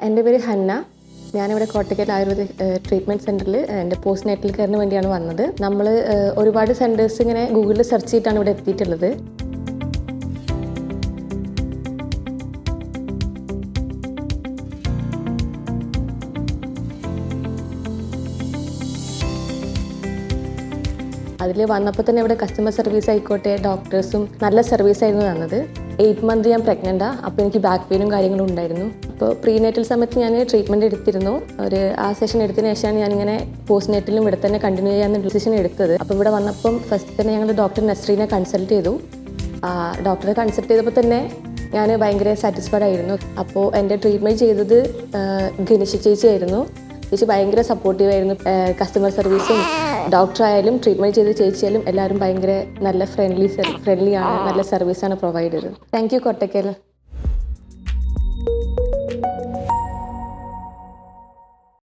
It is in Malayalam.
എൻ്റെ പേര് ഹന്ന. ഞാനിവിടെ കോട്ടയ്ക്കൽ ആയുർവേദിക് ട്രീറ്റ്മെൻറ്റ് സെൻറ്ററിൽ എൻ്റെ പോസ്റ്റ് നേറ്റൽ കെയറിന് വേണ്ടിയാണ് വന്നത്. നമ്മൾ ഒരുപാട് സെൻറ്റേഴ്സ് ഇങ്ങനെ ഗൂഗിളിൽ സെർച്ച് ചെയ്തിട്ടാണ് ഇവിടെ എത്തിയിട്ടുള്ളത്. അതിൽ വന്നപ്പോൾ തന്നെ ഇവിടെ കസ്റ്റമർ സർവീസ് ആയിക്കോട്ടെ, ഡോക്ടേഴ്സും നല്ല സർവീസായിരുന്നു തന്നത്. 8 മന്ത് ഞാൻ പ്രഗ്നൻ്റാണ്. അപ്പോൾ എനിക്ക് ബാക്ക് പെയിനും കാര്യങ്ങളും ഉണ്ടായിരുന്നു. അപ്പോൾ പ്രീനേറ്റൽ സമയത്ത് ഞാൻ ട്രീറ്റ്മെൻറ്റ് എടുത്തിരുന്നു. ആ സെഷൻ എടുത്തതിന് ശേഷമാണ് ഞാനിങ്ങനെ പോസ്റ്റ് നേറ്റലും ഇവിടെ തന്നെ കണ്ടിന്യൂ ചെയ്യാമെന്ന് ഡിസിഷൻ എടുത്തത്. അപ്പോൾ ഇവിടെ വന്നപ്പം ഫസ്റ്റ് തന്നെ ഞങ്ങൾ ഡോക്ടർ നസ്രീനെ കൺസൾട്ട് ചെയ്തു. ഡോക്ടറെ കൺസൾട്ട് ചെയ്തപ്പോൾ തന്നെ ഞാൻ ഭയങ്കര സാറ്റിസ്ഫൈഡ് ആയിരുന്നു. അപ്പോൾ എൻ്റെ ട്രീറ്റ്മെൻറ്റ് ചെയ്തത് ഗനിഷ ചേച്ചിയായിരുന്നു. ചേച്ചി ഭയങ്കര സപ്പോർട്ടീവായിരുന്നു. കസ്റ്റമർ സർവീസും ഡോക്ടറായാലും ട്രീറ്റ്മെൻറ്റ് ചെയ്ത ചേച്ചിയായാലും എല്ലാവരും ഭയങ്കര നല്ല ഫ്രണ്ട്ലിയാണ്. നല്ല സർവീസാണ് പ്രൊവൈഡ് ചെയ്തത്. Thank you Kottakkal.